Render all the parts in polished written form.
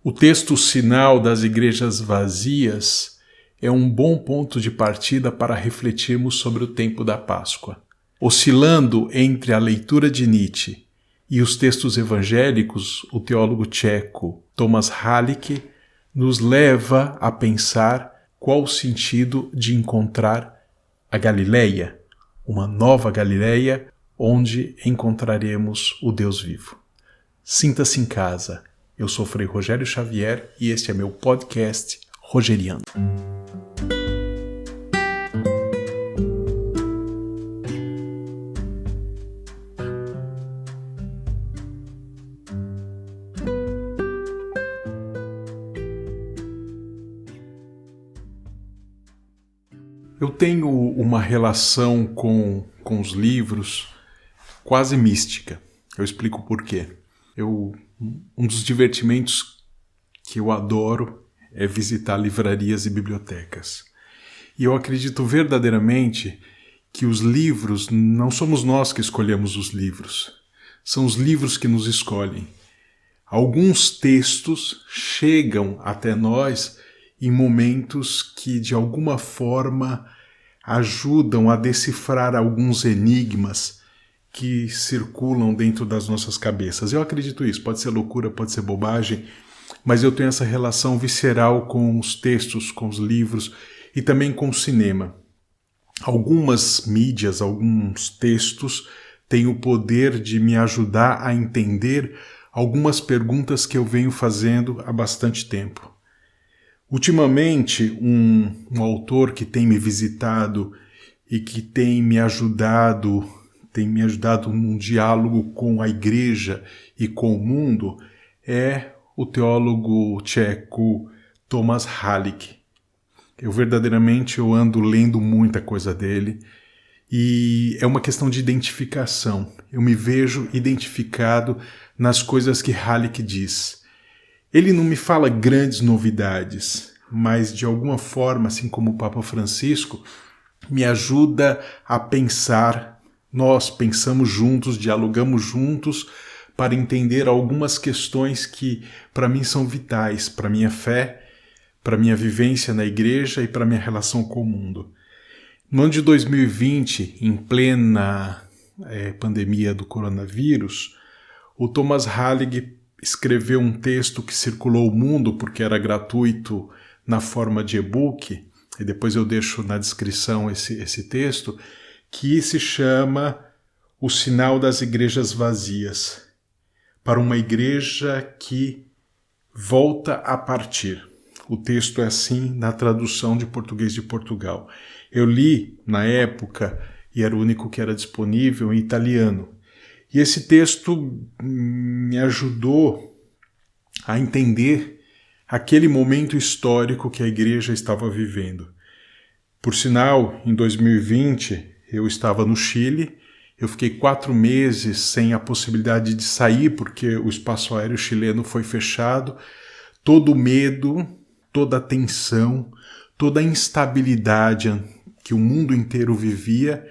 O texto Sinal das Igrejas Vazias é um bom ponto de partida para refletirmos sobre o tempo da Páscoa. Oscilando entre a leitura de Nietzsche e os textos evangélicos, o teólogo tcheco Thomas Halík nos leva a pensar qual o sentido de encontrar a Galileia, uma nova Galileia onde encontraremos o Deus vivo. Sinta-se em casa. Eu sou Frei Rogério Xavier e este é meu podcast Rogeriano. Eu tenho uma relação com os livros quase mística. Eu explico por quê. Um dos divertimentos que eu adoro é visitar livrarias e bibliotecas. E eu acredito verdadeiramente que os livros, não somos nós que escolhemos os livros, são os livros que nos escolhem. Alguns textos chegam até nós em momentos que, de alguma forma, ajudam a decifrar alguns enigmas que circulam dentro das nossas cabeças. Eu acredito isso, pode ser loucura, pode ser bobagem, mas eu tenho essa relação visceral com os textos, com os livros e também com o cinema. Algumas mídias, alguns textos têm o poder de me ajudar a entender algumas perguntas que eu venho fazendo há bastante tempo. Ultimamente, um autor que tem me visitado e que tem me ajudado num diálogo com a igreja e com o mundo é o teólogo tcheco Thomas Halík. Eu ando lendo muita coisa dele e é uma questão de identificação. Eu me vejo identificado nas coisas que Halík diz. Ele não me fala grandes novidades, mas de alguma forma, assim como o Papa Francisco, me ajuda a pensar. Nós pensamos juntos, dialogamos juntos para entender algumas questões que para mim são vitais, para a minha fé, para a minha vivência na igreja e para a minha relação com o mundo. No ano de 2020, em plena pandemia do coronavírus, o Thomas Halík escreveu um texto que circulou o mundo porque era gratuito na forma de e-book, e depois eu deixo na descrição esse texto, que se chama O Sinal das Igrejas Vazias, para uma igreja que volta a partir. O texto é assim na tradução de português de Portugal. Eu li na época, e era o único que era disponível, em italiano. E esse texto me ajudou a entender aquele momento histórico que a igreja estava vivendo. Por sinal, em 2020, eu estava no Chile, eu fiquei 4 meses sem a possibilidade de sair porque o espaço aéreo chileno foi fechado. Todo o medo, toda a tensão, toda a instabilidade que o mundo inteiro vivia,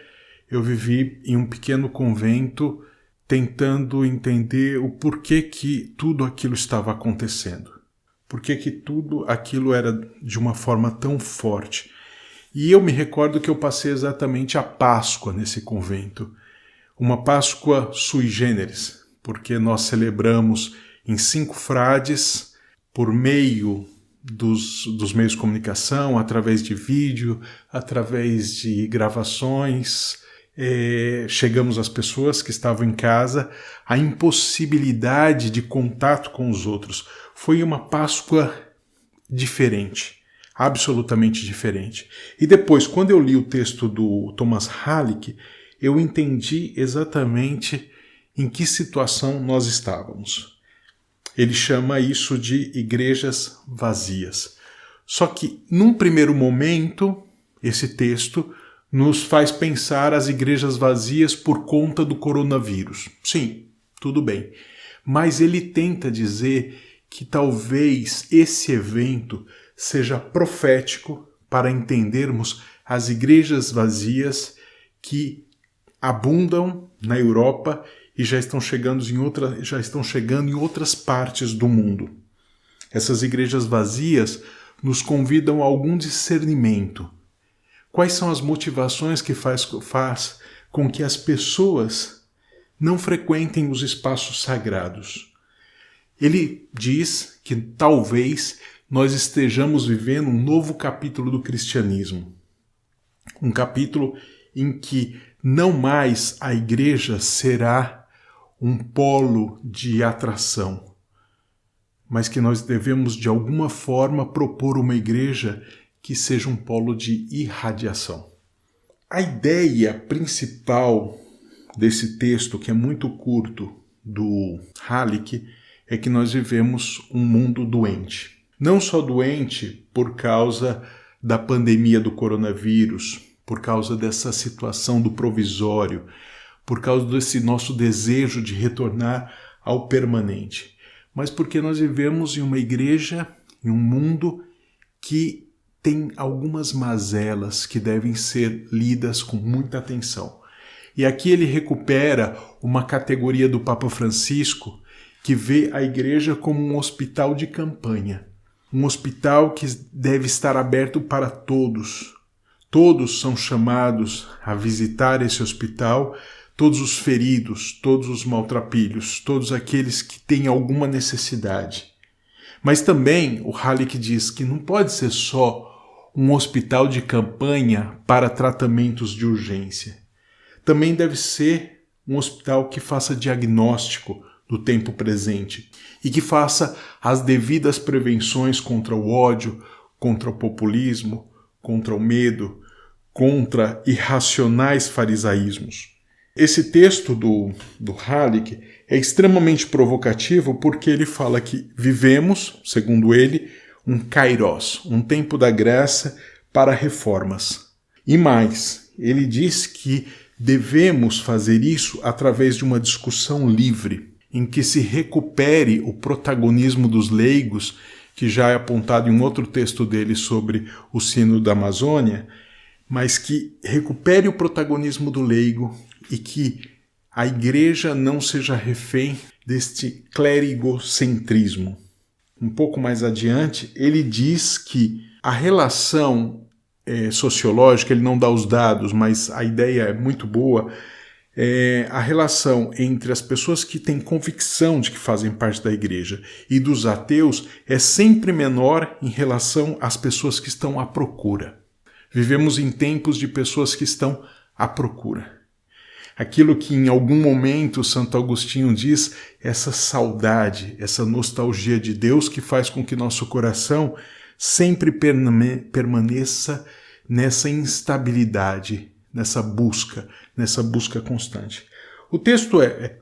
eu vivi em um pequeno convento tentando entender o porquê que tudo aquilo estava acontecendo. Por que tudo aquilo era de uma forma tão forte. E eu me recordo que eu passei exatamente a Páscoa nesse convento. Uma Páscoa sui generis, porque nós celebramos em 5 frades, por meio dos meios de comunicação, através de vídeo, através de gravações. Chegamos às pessoas que estavam em casa, a impossibilidade de contato com os outros. Foi uma Páscoa diferente, absolutamente diferente. E depois, quando eu li o texto do Thomas Halík, eu entendi exatamente em que situação nós estávamos. Ele chama isso de igrejas vazias. Só que, num primeiro momento, esse texto nos faz pensar as igrejas vazias por conta do coronavírus. Sim, tudo bem. Mas ele tenta dizer que talvez esse evento seja profético para entendermos as igrejas vazias que abundam na Europa e já estão chegando em outras partes do mundo. Essas igrejas vazias nos convidam a algum discernimento. Quais são as motivações que faz com que as pessoas não frequentem os espaços sagrados? Ele diz que talvez nós estejamos vivendo um novo capítulo do cristianismo. Um capítulo em que não mais a igreja será um polo de atração, mas que nós devemos de alguma forma propor uma igreja que seja um polo de irradiação. A ideia principal desse texto, que é muito curto, do Halleck, é que nós vivemos um mundo doente. Não só doente por causa da pandemia do coronavírus, por causa dessa situação do provisório, por causa desse nosso desejo de retornar ao permanente, mas porque nós vivemos em uma igreja, em um mundo que tem algumas mazelas que devem ser lidas com muita atenção. E aqui ele recupera uma categoria do Papa Francisco que vê a igreja como um hospital de campanha, um hospital que deve estar aberto para todos. Todos são chamados a visitar esse hospital, todos os feridos, todos os maltrapilhos, todos aqueles que têm alguma necessidade. Mas também o Halleck diz que não pode ser só um hospital de campanha para tratamentos de urgência. Também deve ser um hospital que faça diagnóstico do tempo presente e que faça as devidas prevenções contra o ódio, contra o populismo, contra o medo, contra irracionais farisaísmos. Esse texto do Halleck é extremamente provocativo porque ele fala que vivemos, segundo ele, um kairos, um tempo da graça para reformas. E mais, ele diz que devemos fazer isso através de uma discussão livre, em que se recupere o protagonismo dos leigos, que já é apontado em um outro texto dele sobre o sino da Amazônia, mas que recupere o protagonismo do leigo e que a igreja não seja refém deste clerigocentrismo. Um pouco mais adiante, ele diz que a relação sociológica, ele não dá os dados, mas a ideia é muito boa, a relação entre as pessoas que têm convicção de que fazem parte da igreja e dos ateus é sempre menor em relação às pessoas que estão à procura. Vivemos em tempos de pessoas que estão à procura. Aquilo que em algum momento Santo Agostinho diz, essa saudade, essa nostalgia de Deus que faz com que nosso coração sempre permaneça nessa instabilidade, nessa busca constante. O texto é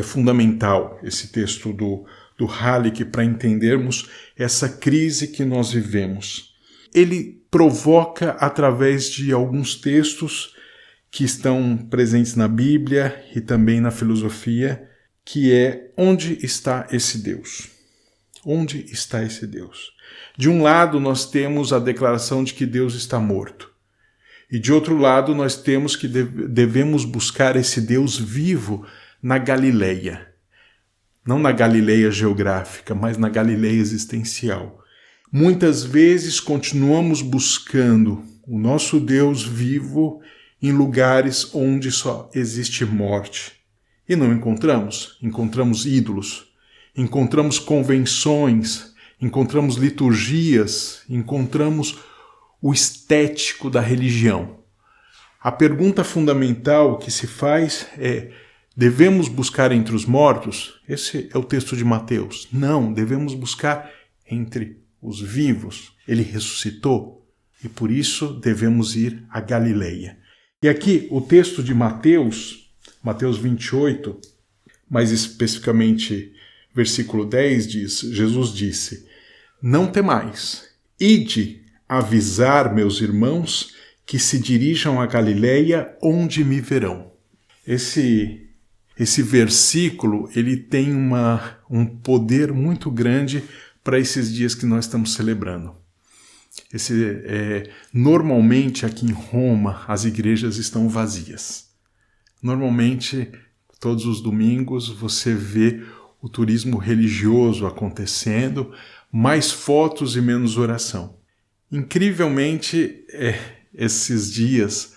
fundamental, esse texto do Halleck, para entendermos essa crise que nós vivemos. Ele provoca através de alguns textos que estão presentes na Bíblia e também na filosofia, que é: onde está esse Deus? Onde está esse Deus? De um lado, nós temos a declaração de que Deus está morto. E de outro lado, nós temos que devemos buscar esse Deus vivo na Galileia. Não na Galileia geográfica, mas na Galileia existencial. Muitas vezes continuamos buscando o nosso Deus vivo em lugares onde só existe morte. E não encontramos. Encontramos ídolos, encontramos convenções, encontramos liturgias, encontramos o estético da religião. A pergunta fundamental que se faz é: devemos buscar entre os mortos? Esse é o texto de Mateus. Não, devemos buscar entre os vivos. Ele ressuscitou e por isso devemos ir à Galileia. E aqui o texto de Mateus 28, mais especificamente versículo 10, diz: Jesus disse: não temais, ide avisar meus irmãos que se dirijam à Galileia, onde me verão. Esse versículo ele tem um poder muito grande para esses dias que nós estamos celebrando. Normalmente aqui em Roma as igrejas estão vazias. Normalmente todos os domingos você vê o turismo religioso acontecendo, mais fotos e menos oração. Incrivelmente, esses dias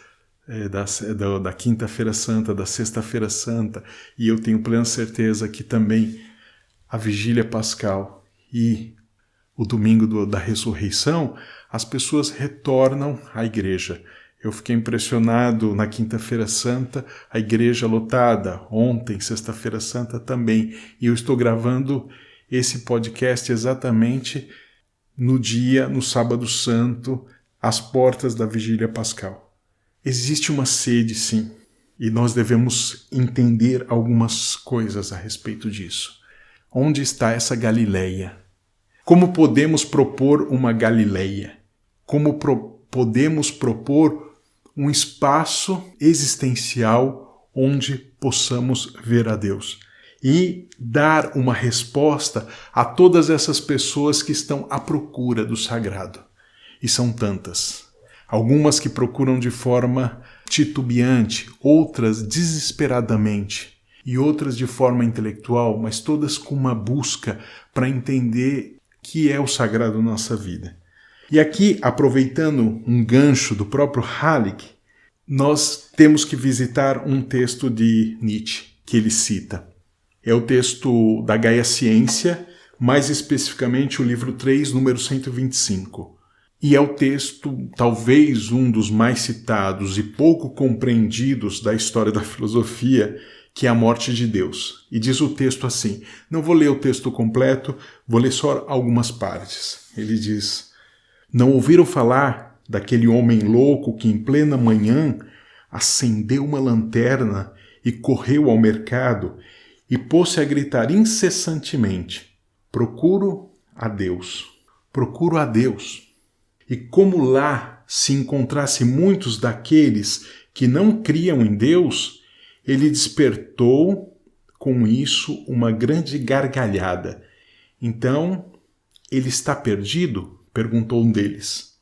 da Quinta-feira Santa, da Sexta-feira Santa, e eu tenho plena certeza que também a Vigília Pascal e o Domingo da Ressurreição, as pessoas retornam à igreja. Eu fiquei impressionado na Quinta-feira Santa, a igreja lotada, ontem, Sexta-feira Santa também, e eu estou gravando esse podcast exatamente no Sábado Santo, às portas da Vigília Pascal. Existe uma sede, sim, e nós devemos entender algumas coisas a respeito disso. Onde está essa Galileia? Como podemos propor uma Galileia? Como podemos propor um espaço existencial onde possamos ver a Deus e dar uma resposta a todas essas pessoas que estão à procura do sagrado. E são tantas. Algumas que procuram de forma titubeante, outras desesperadamente e outras de forma intelectual, mas todas com uma busca para entender o que é o sagrado na nossa vida. E aqui, aproveitando um gancho do próprio Halleck, nós temos que visitar um texto de Nietzsche, que ele cita. É o texto da Gaia Ciência, mais especificamente o livro 3, número 125. E é o texto, talvez um dos mais citados e pouco compreendidos da história da filosofia, que é a morte de Deus. E diz o texto assim, não vou ler o texto completo, vou ler só algumas partes. Ele diz... Não ouviram falar daquele homem louco que em plena manhã acendeu uma lanterna e correu ao mercado e pôs-se a gritar incessantemente: procuro a Deus, procuro a Deus. E como lá se encontrasse muitos daqueles que não criam em Deus, ele despertou com isso uma grande gargalhada. Então, ele está perdido? Perguntou um deles.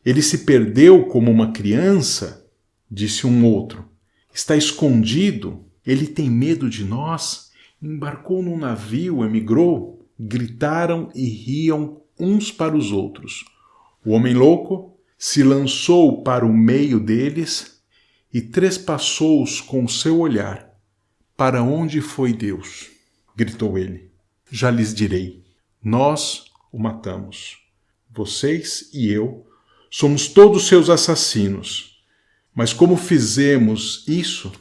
Ele se perdeu como uma criança? Disse um outro. Está escondido? Ele tem medo de nós? Embarcou num navio, emigrou? Gritaram e riam uns para os outros. O homem louco se lançou para o meio deles e trespassou-os com o seu olhar. Para onde foi Deus? Gritou ele. Já lhes direi. Nós o matamos. Vocês e eu somos todos seus assassinos. Mas como fizemos isso?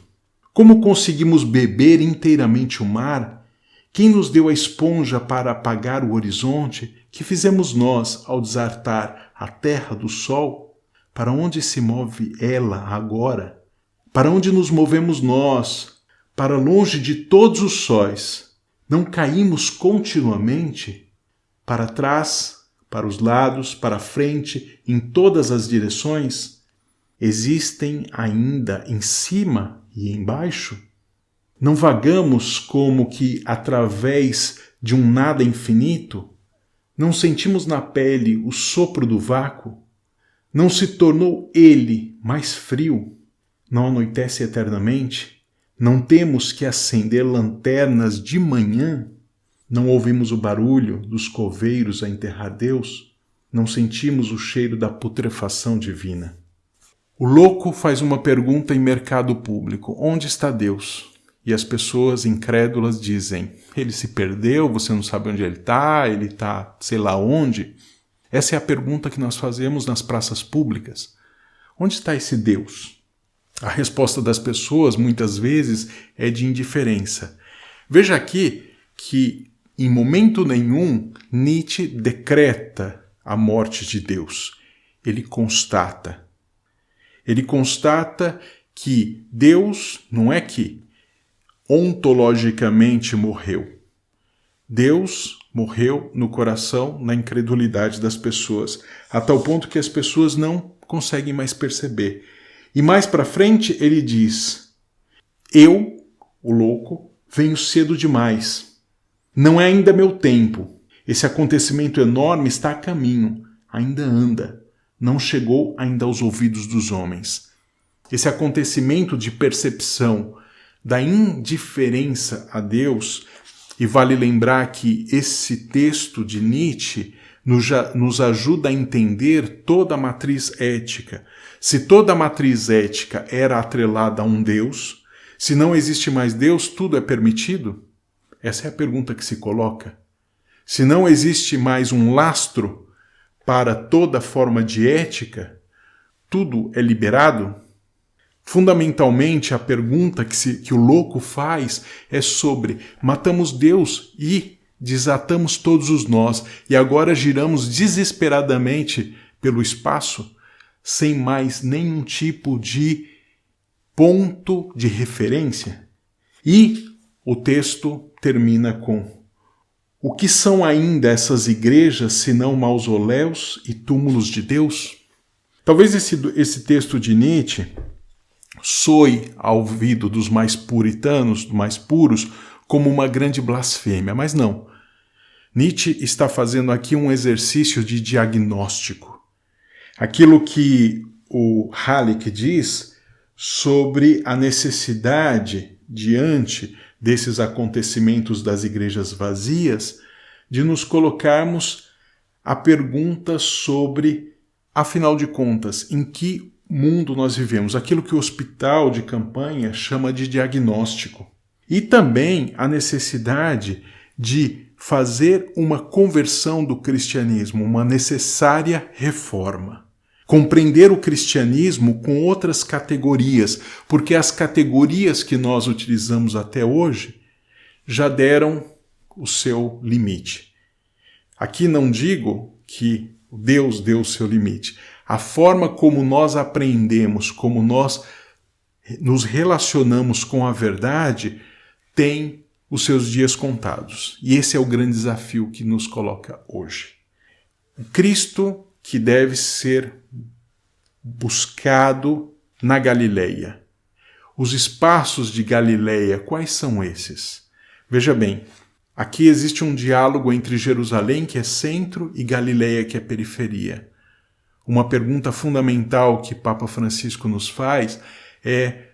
Como conseguimos beber inteiramente o mar? Quem nos deu a esponja para apagar o horizonte? Que fizemos nós ao desartar a terra do sol? Para onde se move ela agora? Para onde nos movemos nós? Para longe de todos os sóis. Não caímos continuamente? Para trás, para os lados, para a frente, em todas as direções? Existem ainda em cima e embaixo? Não vagamos como que através de um nada infinito? Não sentimos na pele o sopro do vácuo? Não se tornou ele mais frio? Não anoitece eternamente? Não temos que acender lanternas de manhã? Não ouvimos o barulho dos coveiros a enterrar Deus? Não sentimos o cheiro da putrefação divina? O louco faz uma pergunta em mercado público: onde está Deus? E as pessoas incrédulas dizem: ele se perdeu, você não sabe onde ele está sei lá onde. Essa é a pergunta que nós fazemos nas praças públicas. Onde está esse Deus? A resposta das pessoas, muitas vezes, é de indiferença. Veja aqui que, em momento nenhum, Nietzsche decreta a morte de Deus. Ele constata. Ele constata que Deus não é que ontologicamente morreu. Deus morreu no coração, na incredulidade das pessoas, a tal ponto que as pessoas não conseguem mais perceber. E mais para frente ele diz: eu, o louco, venho cedo demais. Não é ainda meu tempo. Esse acontecimento enorme está a caminho, ainda anda. Não chegou ainda aos ouvidos dos homens. Esse acontecimento de percepção da indiferença a Deus E vale lembrar que esse texto de Nietzsche nos ajuda a entender toda a matriz ética. Se toda a matriz ética era atrelada a um Deus, se não existe mais Deus, tudo é permitido? Essa é a pergunta que se coloca. Se não existe mais um lastro para toda forma de ética, tudo é liberado? Fundamentalmente, a pergunta que o louco faz é sobre: matamos Deus e desatamos todos os nós, e agora giramos desesperadamente pelo espaço, sem mais nenhum tipo de ponto de referência? E o texto termina com: o que são ainda essas igrejas senão mausoléus e túmulos de Deus? Talvez esse texto de Nietzsche soe ao ouvido dos mais puritanos, dos mais puros, como uma grande blasfêmia, mas não. Nietzsche está fazendo aqui um exercício de diagnóstico. Aquilo que o Halleck diz sobre a necessidade, diante desses acontecimentos das igrejas vazias, de nos colocarmos a pergunta sobre, afinal de contas, em que mundo nós vivemos? Aquilo que o hospital de campanha chama de diagnóstico. E também a necessidade de fazer uma conversão do cristianismo, uma necessária reforma. Compreender o cristianismo com outras categorias, porque as categorias que nós utilizamos até hoje já deram o seu limite. Aqui não digo que Deus deu o seu limite. A forma como nós aprendemos, como nós nos relacionamos com a verdade, tem os seus dias contados. E esse é o grande desafio que nos coloca hoje. O Cristo que deve ser buscado na Galileia. Os espaços de Galileia, quais são esses? Veja bem, aqui existe um diálogo entre Jerusalém, que é centro, e Galileia, que é periferia. Uma pergunta fundamental que Papa Francisco nos faz é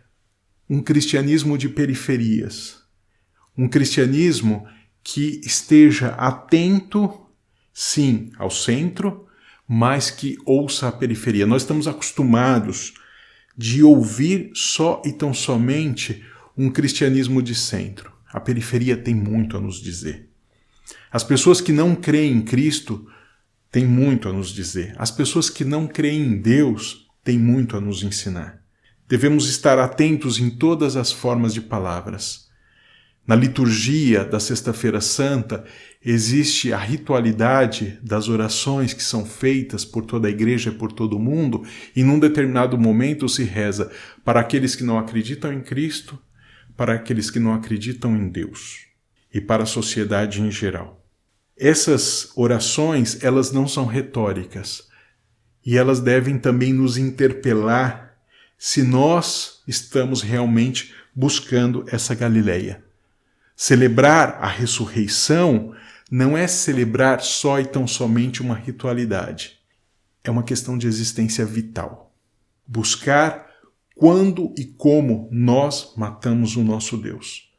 um cristianismo de periferias. Um cristianismo que esteja atento, sim, ao centro, mas que ouça a periferia. Nós estamos acostumados de ouvir só e tão somente um cristianismo de centro. A periferia tem muito a nos dizer. As pessoas que não creem em Cristo têm muito a nos dizer. As pessoas que não creem em Deus têm muito a nos ensinar. Devemos estar atentos em todas as formas de palavras. Na liturgia da Sexta-feira Santa, existe a ritualidade das orações que são feitas por toda a igreja e por todo o mundo, e num determinado momento se reza para aqueles que não acreditam em Cristo, para aqueles que não acreditam em Deus e para a sociedade em geral. Essas orações, elas não são retóricas e elas devem também nos interpelar se nós estamos realmente buscando essa Galileia. Celebrar a ressurreição não é celebrar só e tão somente uma ritualidade. É uma questão de existência vital. Buscar quando e como nós matamos o nosso Deus.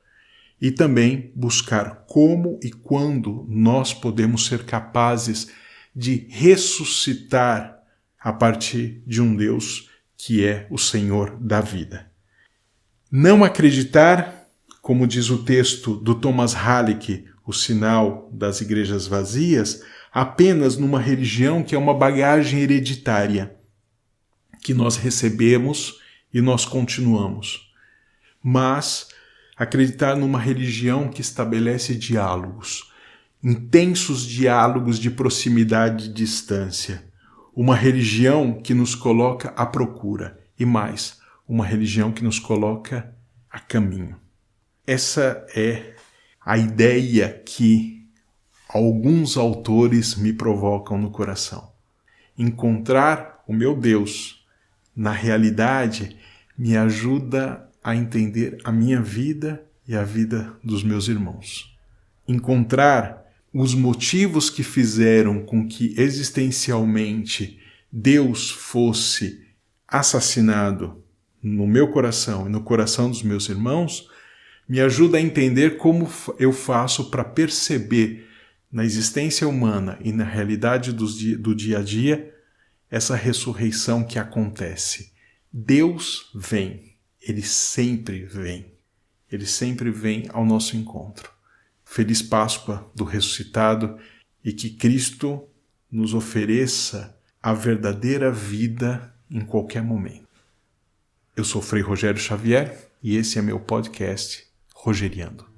E também buscar como e quando nós podemos ser capazes de ressuscitar a partir de um Deus que é o Senhor da vida. Não acreditar, como diz o texto do Thomas Halleck, o sinal das igrejas vazias, apenas numa religião que é uma bagagem hereditária, que nós recebemos e nós continuamos. Mas acreditar numa religião que estabelece diálogos, intensos diálogos de proximidade e distância. Uma religião que nos coloca à procura. E mais, uma religião que nos coloca a caminho. Essa é a ideia que alguns autores me provocam no coração. Encontrar o meu Deus na realidade me ajuda a entender a minha vida e a vida dos meus irmãos. Encontrar os motivos que fizeram com que existencialmente Deus fosse assassinado no meu coração e no coração dos meus irmãos Me ajuda a entender como eu faço para perceber na existência humana e na realidade do dia a dia essa ressurreição que acontece. Deus vem, Ele sempre vem. Ele sempre vem ao nosso encontro. Feliz Páscoa do ressuscitado e que Cristo nos ofereça a verdadeira vida em qualquer momento. Eu sou Frei Rogério Xavier e esse é meu podcast Rogeriando.